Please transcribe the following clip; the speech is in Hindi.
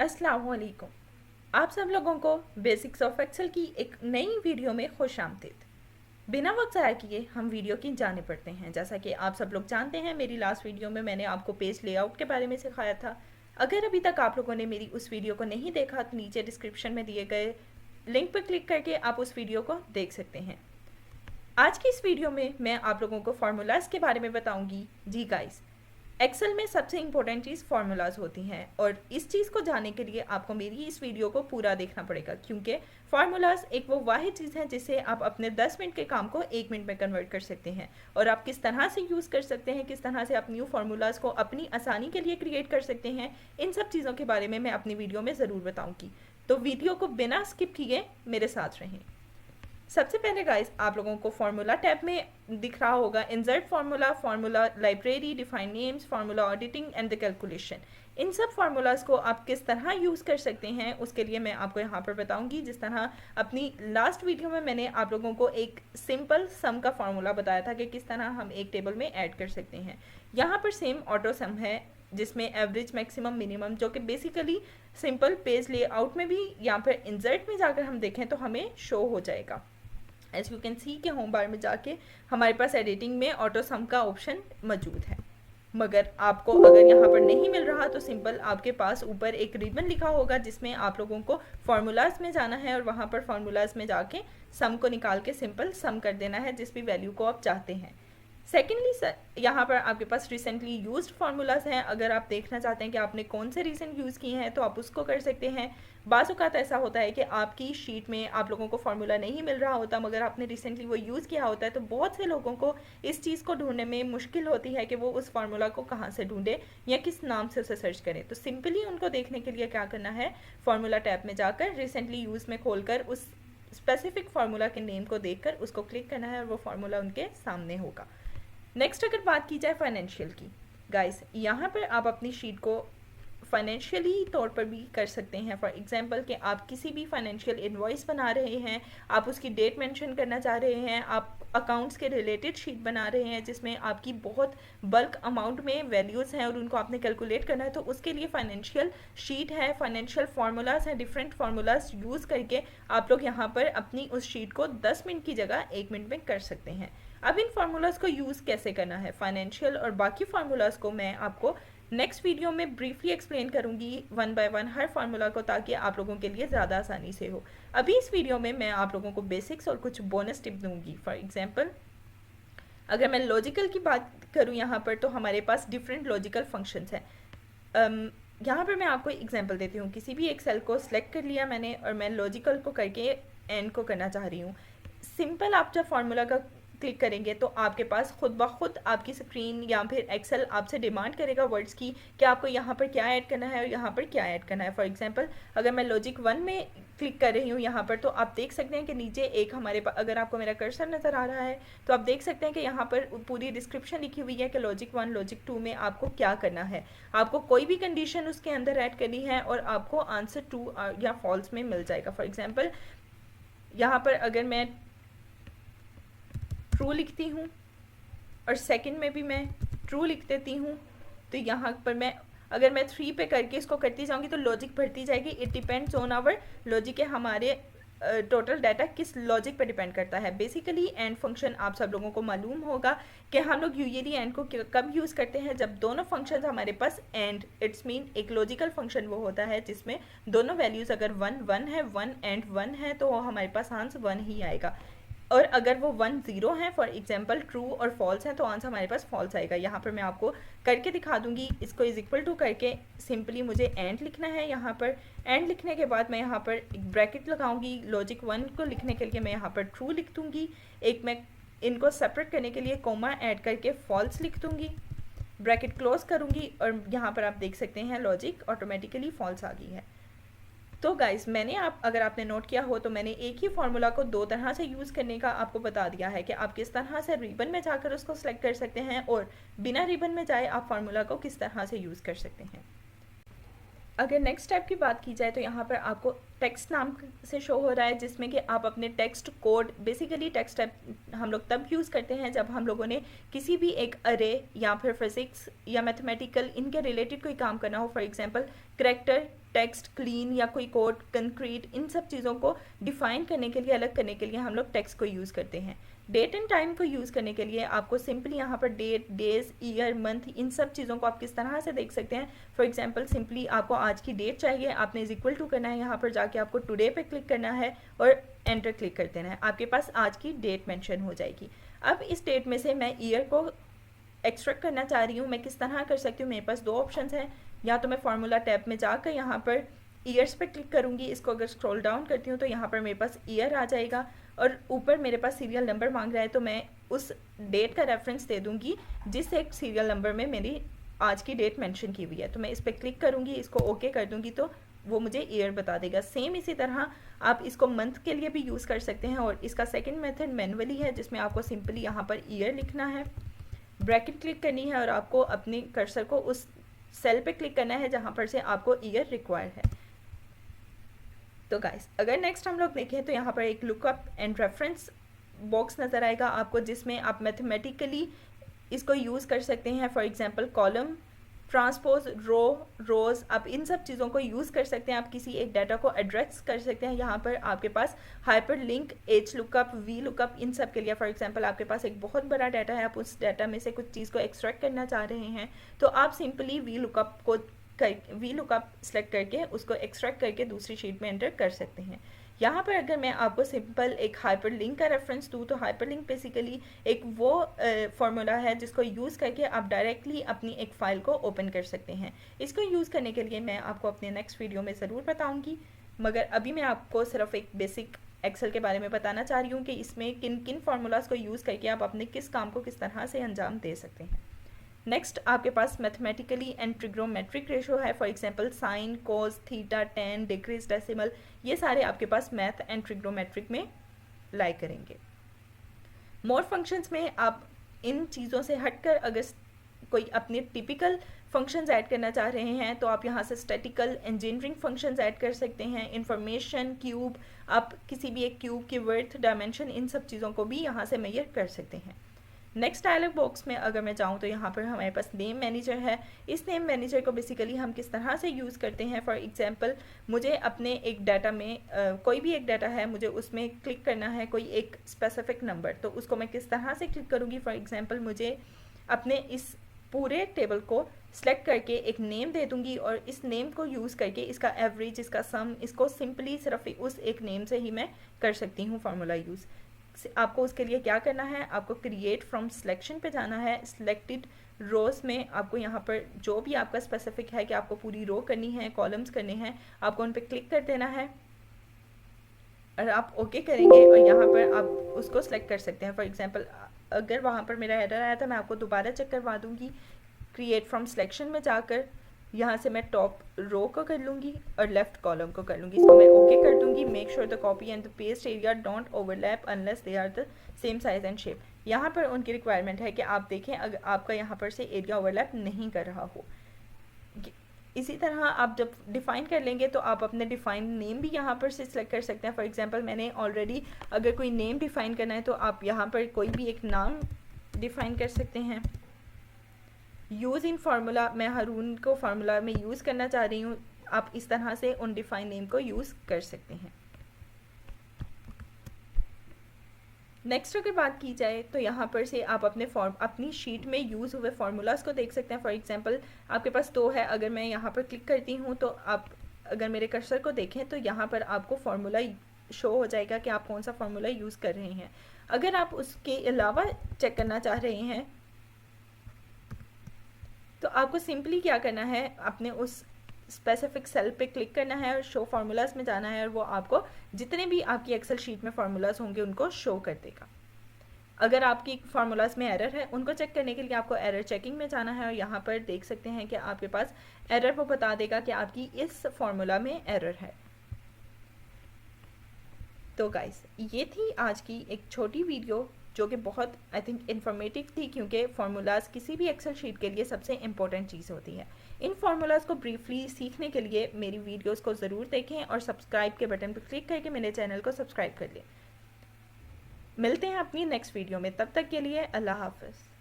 अस्सलाम वालेकुम। आप सब लोगों को बेसिक्स ऑफ एक्सेल की एक नई वीडियो में खुश आमदीद। बिना वक्त ज़ाया किए हम वीडियो की जाने पड़ते हैं। जैसा कि आप सब लोग जानते हैं, मेरी लास्ट वीडियो में मैंने आपको पेज लेआउट के बारे में सिखाया था। अगर अभी तक आप लोगों ने मेरी उस वीडियो को नहीं देखा तो नीचे डिस्क्रिप्शन में दिए गए लिंक पर क्लिक करके आप उस वीडियो को देख सकते हैं। आज की इस वीडियो में मैं आप लोगों को फार्मूलाज के बारे में बताऊंगी। जी गाइस, एक्सेल में सबसे इम्पोर्टेंट चीज़ फार्मूलाज होती हैं और इस चीज़ को जानने के लिए आपको मेरी इस वीडियो को पूरा देखना पड़ेगा, क्योंकि फार्मूलाज एक वो वाहिद चीज़ है जिससे आप अपने 10 मिनट के काम को 1 मिनट में कन्वर्ट कर सकते हैं। और आप किस तरह से यूज़ कर सकते हैं, किस तरह से आप न्यू फार्मूलाज को अपनी आसानी के लिए क्रिएट कर सकते हैं, इन सब चीज़ों के बारे में मैं अपनी वीडियो में ज़रूर बताऊँगी। तो वीडियो को बिना स्किप किए मेरे साथ रहें। सबसे पहले गाइस, आप लोगों को फार्मूला टैब में दिख रहा होगा insert formula, formula library, define names, formula auditing and the calculation. इन सब फार्मूलाज को आप किस तरह यूज़ कर सकते हैं उसके लिए मैं आपको यहाँ पर बताऊंगी। जिस तरह अपनी लास्ट वीडियो में मैंने आप लोगों को एक सिंपल सम का फार्मूला बताया था कि किस तरह हम एक टेबल में ऐड कर सकते हैं। यहाँ पर सेम ऑटो सम है जिसमें एवरेज, मैक्सिमम, मिनिमम, जो कि बेसिकली सिंपल पेज लेआउट में भी यहाँ पर इंसर्ट में जाकर हम देखें तो हमें शो हो जाएगा। एज यू कैन सी के होम बार में जाके हमारे पास एडिटिंग में ऑटो सम का ऑप्शन मौजूद है। मगर आपको अगर यहाँ पर नहीं मिल रहा तो सिंपल आपके पास ऊपर एक रिबन लिखा होगा जिसमें आप लोगों को फार्मूलाज में जाना है और वहाँ पर फार्मूलाज में जाके सम को निकाल के सिंपल सम कर देना है जिस भी वैल्यू को आप चाहते हैं। सेकेंडली यहाँ पर आपके पास रिसेंटली यूज्ड फार्मूलाज हैं। अगर आप देखना चाहते हैं कि आपने कौन से रिसेंट यूज़ किए हैं तो आप उसको कर सकते हैं। बाज़ औक़ात ऐसा होता है कि आपकी शीट में आप लोगों को फार्मूला नहीं मिल रहा होता मगर आपने रिसेंटली वो यूज़ किया होता है, तो बहुत से लोगों को इस चीज़ को ढूंढने में मुश्किल होती है कि वो उस फार्मूला को कहाँ से ढूंढे या किस नाम से उसे सर्च करें। तो सिंपली उनको देखने के लिए क्या करना है, फार्मूला टैब में जाकर रिसेंटली यूज़ में खोलकर उस स्पेसिफिक फार्मूला के नेम को देखकर उसको क्लिक करना है और वो फार्मूला उनके सामने होगा। नेक्स्ट अगर बात की जाए फाइनेंशियल की, गाइस यहाँ पर आप अपनी शीट को फाइनेंशियली तौर पर भी कर सकते हैं। फॉर एग्जांपल कि आप किसी भी फाइनेंशियल इनवॉइस बना रहे हैं, आप उसकी डेट मेंशन करना चाह रहे हैं, आप अकाउंट्स के रिलेटेड शीट बना रहे हैं जिसमें आपकी बहुत बल्क अमाउंट में वैल्यूज़ हैं और उनको आपने कैलकुलेट करना है, तो उसके लिए फाइनेंशियल शीट है, फाइनेंशियल फार्मूलाज हैं। डिफरेंट फार्मूलाज यूज़ करके आप लोग यहाँ पर अपनी उस शीट को 10 मिनट की जगह 1 मिनट में कर सकते हैं। अब इन फार्मूलाज को यूज़ कैसे करना है, फाइनेंशियल और बाकी फार्मूलाज को मैं आपको नेक्स्ट वीडियो में ब्रीफली एक्सप्लेन करूंगी one by one her formula को, ताकि आप लोगों के लिए ज़्यादा आसानी से हो। अभी इस वीडियो में मैं आप लोगों को बेसिक्स और कुछ बोनस टिप दूंगी। फॉर एग्जांपल अगर मैं लॉजिकल की बात करूं यहाँ पर, तो हमारे पास डिफरेंट लॉजिकल फंक्शंस हैं। यहाँ पर मैं आपको एग्जांपल देती हूँ। किसी भी एक सेल को सिलेक्ट कर लिया मैंने और मैं लॉजिकल को करके एंड को करना चाह रही हूँ। सिंपल आप जब फार्मूला का क्लिक करेंगे तो आपके पास खुद ब खुद आपकी स्क्रीन या फिर एक्सेल आपसे डिमांड करेगा वर्ड्स की कि आपको यहाँ पर क्या ऐड करना है और यहाँ पर क्या ऐड करना है। फॉर एग्जांपल अगर मैं लॉजिक 1 में क्लिक कर रही हूँ यहाँ पर, तो आप देख सकते हैं कि नीचे एक हमारे पास, अगर आपको मेरा कर्सर नज़र आ रहा है तो आप देख सकते हैं कि यहाँ पर पूरी डिस्क्रिप्शन लिखी हुई है कि लॉजिक 1 लॉजिक 2 में आपको क्या करना है। आपको कोई भी कंडीशन उसके अंदर ऐड करनी है और आपको आंसर ट्रू या फॉल्स में मिल जाएगा। फॉर एग्जाम्पल यहाँ पर अगर मैं ट्रू लिखती हूँ और सेकंड में भी मैं ट्रू लिख देती हूँ, तो यहाँ पर मैं अगर मैं 3 पे करके इसको करती जाऊँगी तो लॉजिक बढ़ती जाएगी। It depends on our logic है, हमारे टोटल डाटा किस लॉजिक पर डिपेंड करता है। बेसिकली एंड फंक्शन आप सब लोगों को मालूम होगा कि हम लोग यूजुअली एंड को कब यूज़ करते हैं, जब दोनों फंक्शंस हमारे पास एंड, इट्स मीन एक लॉजिकल फंक्शन वो होता है जिसमें दोनों वैल्यूज़ अगर 1 1 है, 1 एंड 1 है, तो हमारे पास आंसर 1 ही आएगा। और अगर वो 1 0 है, फॉर एग्जांपल ट्रू और फॉल्स है, तो आंसर हमारे पास फॉल्स आएगा। यहाँ पर मैं आपको करके दिखा दूंगी। इसको इज इक्वल टू करके सिंपली मुझे एंड लिखना है। यहाँ पर एंड लिखने के बाद मैं यहाँ पर एक ब्रैकेट लगाऊंगी। लॉजिक 1 को लिखने के लिए मैं यहाँ पर ट्रू लिख दूंगी। एक मैं इनको सेपरेट करने के लिए कोमा ऐड करके फॉल्स लिख दूंगी, ब्रैकेट क्लोज करूँगी और यहाँ पर आप देख सकते हैं लॉजिक ऑटोमेटिकली फॉल्स आ गई है। तो गाइस, मैंने अगर आपने नोट किया हो तो मैंने एक ही फार्मूला को 2 तरह से यूज़ करने का आपको बता दिया है कि आप किस तरह से रिबन में जाकर उसको सिलेक्ट कर सकते हैं और बिना रिबन में जाए आप फार्मूला को किस तरह से यूज़ कर सकते हैं। अगर नेक्स्ट स्टेप की बात की जाए तो यहाँ पर आपको टेक्स्ट नाम से शो हो रहा है, जिसमें कि आप अपने text code, basically text type हम लोग तब यूज़ करते हैं जब हम लोगों ने किसी भी एक अरे या फिर फिजिक्स या मैथमेटिकल इनके रिलेटेड कोई काम करना हो। For example character, text, clean या कोई कोड, कंक्रीट, इन सब चीज़ों को डिफाइन करने के लिए, अलग करने के लिए हम लोग टेक्स्ट को यूज़ करते हैं। डेट एंड टाइम को यूज़ करने के लिए आपको सिंपली यहाँ पर डेट, डेज, ईयर, मंथ, इन सब चीज़ों को आप किस तरह से देख सकते हैं। फॉर एग्जांपल सिंपली आपको आज की डेट चाहिए, आपने इज इक्वल टू करना है, यहाँ पर जाके आपको टुडे पे क्लिक करना है और एंटर क्लिक कर देना है, आपके पास आज की डेट मेंशन हो जाएगी। अब इस डेट में से मैं ईयर को एक्सट्रैक्ट करना चाह रही हूँ, मैं किस तरह कर सकती हूँ। मेरे पास दो ऑप्शन हैं, या तो मैं फार्मूला टैब में जाकर यहाँ पर ईयर्स पे क्लिक करूँगी, इसको अगर स्क्रॉल डाउन करती हूँ तो यहाँ पर मेरे पास ईयर आ जाएगा और ऊपर मेरे पास सीरियल नंबर मांग रहा है, तो मैं उस डेट का रेफरेंस दे दूँगी जिस एक सीरियल नंबर में मेरी आज की डेट मेंशन की हुई है। तो मैं इस पर क्लिक करूँगी, इसको ओके कर दूँगी तो वो मुझे ईयर बता देगा। सेम इसी तरह आप इसको मंथ के लिए भी यूज़ कर सकते हैं, और इसका सेकंड मेथड मैनुअली है, जिसमें आपको सिंपली यहाँ पर ईयर लिखना है, ब्रैकेट क्लिक करनी है और आपको अपने कर्सर को उस सेल पे क्लिक करना है जहाँ पर से आपको ईयर रिक्वायर्ड है। तो गाइस, अगर नेक्स्ट हम लोग देखें तो यहाँ पर एक लुकअप एंड रेफरेंस बॉक्स नज़र आएगा आपको, जिसमें आप मैथमेटिकली इसको यूज़ कर सकते हैं। फॉर एग्जांपल कॉलम, ट्रांसपोज, रो, रोज, आप इन सब चीज़ों को यूज़ कर सकते हैं। आप किसी एक डाटा को एड्रेस कर सकते हैं। यहाँ पर आपके पास hyperlink, H lookup, V lookup, इन सब के लिए फॉर एग्जांपल आपके पास एक बहुत बड़ा डाटा है, आप उस डाटा में से कुछ चीज़ को एक्सट्रैक्ट करना चाह रहे हैं, तो आप सिंपली वी लुकअप सेलेक्ट करके उसको एक्सट्रैक्ट करके दूसरी शीट में एंटर कर सकते हैं। यहाँ पर अगर मैं आपको सिंपल एक हाइपरलिंक का रेफरेंस दूँ तो हाइपरलिंक बेसिकली एक वो फार्मूला है जिसको यूज़ करके आप डायरेक्टली अपनी एक फ़ाइल को ओपन कर सकते हैं। इसको यूज़ करने के लिए मैं आपको अपने नेक्स्ट वीडियो में ज़रूर बताऊँगी, मगर अभी मैं आपको सिर्फ एक बेसिक एक्सेल के बारे में बताना चाह रही हूँ कि इसमें किन किन फार्मूलाज को यूज़ करके आप अपने किस काम को किस तरह से अंजाम दे सकते हैं। नेक्स्ट आपके पास मैथमेटिकली एंड ट्रिग्नोमेट्रिक रेशो है। For example sine, cos, theta, tan, decrease, decimal, ये सारे आपके पास मैथ एंड ट्रिग्नोमेट्रिक में लाई करेंगे। मोर फंक्शंस में आप इन चीज़ों से हटकर अगर कोई अपने टिपिकल फंक्शंस ऐड करना चाह रहे हैं तो आप यहाँ से स्टैटिकल, इंजीनियरिंग फंक्शंस ऐड कर सकते हैं। इंफॉर्मेशन, क्यूब, आप किसी भी एक क्यूब की वर्थ, डायमेंशन, इन सब चीज़ों को भी यहाँ से मेजर कर सकते हैं। नेक्स्ट डायलॉग बॉक्स में अगर मैं जाऊँ तो यहाँ पर हमारे पास नेम मैनेजर है। इस नेम मैनेजर को बेसिकली हम किस तरह से यूज़ करते हैं। फॉर एग्जांपल मुझे अपने एक डाटा में कोई भी एक डाटा है, मुझे उसमें क्लिक करना है कोई एक स्पेसिफिक नंबर, तो उसको मैं किस तरह से क्लिक करूँगी। फॉर एग्जांपल मुझे अपने इस पूरे टेबल को सेलेक्ट करके एक नेम दे दूँगी और इस नेम को यूज़ करके इसका एवरेज, इसका सम, इसको सिंपली सिर्फ उस एक नेम से ही मैं कर सकती हूँ फार्मूला यूज़। आपको उसके लिए क्या करना है, आपको क्रिएट फ्रॉम सिलेक्शन पे जाना है। सिलेक्टेड रोज में आपको यहाँ पर जो भी आपका स्पेसिफिक है कि आपको पूरी रो करनी है, कॉलम्स करने हैं, आपको उन पर क्लिक कर देना है और आप ओके करेंगे और यहाँ पर आप उसको सिलेक्ट कर सकते हैं। फॉर एग्जांपल अगर वहाँ पर मेरा एरर आया था, मैं आपको दोबारा चेक करवा दूँगी। क्रिएट फ्रॉम सिलेक्शन में जाकर यहाँ से मैं टॉप रो को कर लूँगी और लेफ्ट कॉलम को कर लूँगी, इसको मैं ओके कर दूँगी। Make sure the copy and the paste area don't overlap unless they are the same size and shape. यहाँ पर उनकी रिक्वायरमेंट है कि आप देखें अगर आपका यहाँ पर से एरिया ओवरलैप नहीं कर रहा हो। इसी तरह आप जब डिफ़ाइन कर लेंगे तो आप अपने डिफ़ाइन नेम भी यहाँ पर से सिलेक्ट कर सकते हैं। फॉर एग्जांपल मैंने ऑलरेडी अगर कोई नेम डिफ़ाइन करना है तो आप यहाँ पर कोई भी एक नाम डिफ़ाइन कर सकते हैं। यूज़ इन फार्मूला, मैं हारून को फार्मूला में यूज़ करना चाह रही हूँ, आप इस तरह से उन डिफाइन नेम को यूज़ कर सकते हैं। नेक्स्ट अगर बात की जाए तो यहाँ पर से आप अपनी शीट में यूज़ हुए फार्मूलाज को देख सकते हैं। फॉर एग्जांपल आपके पास दो है, अगर मैं यहाँ पर क्लिक करती हूँ तो आप अगर मेरे कर्सर को देखें तो यहाँ पर आपको फार्मूला शो हो जाएगा कि आप कौन सा फार्मूला यूज़ कर रहे हैं। अगर आप उसके अलावा चेक करना चाह रहे हैं तो आपको सिंपली क्या करना है, अपने उस स्पेसिफिक सेल पे क्लिक करना है और शो फार्मूलाज में जाना है और वो आपको जितने भी आपकी एक्सेल शीट में फार्मूलाज होंगे उनको शो कर देगा। अगर आपकी फार्मूलाज में एरर है उनको चेक करने के लिए आपको एरर चेकिंग में जाना है और यहाँ पर देख सकते हैं कि आपके पास एरर वो बता देगा कि आपकी इस फार्मूला में एरर है। तो गाइस, ये थी आज की एक छोटी वीडियो जो कि बहुत आई थिंक इन्फॉर्मेटिव थी, क्योंकि फार्मूलाज किसी भी एक्सेल शीट के लिए सबसे इंपॉर्टेंट चीज़ होती है। इन फार्मूलाज को ब्रीफली सीखने के लिए मेरी वीडियोस को ज़रूर देखें और सब्सक्राइब के बटन पर क्लिक करके मेरे चैनल को सब्सक्राइब कर लें। मिलते हैं अपनी नेक्स्ट वीडियो में, तब तक के लिए अल्लाह हाफ़िज़।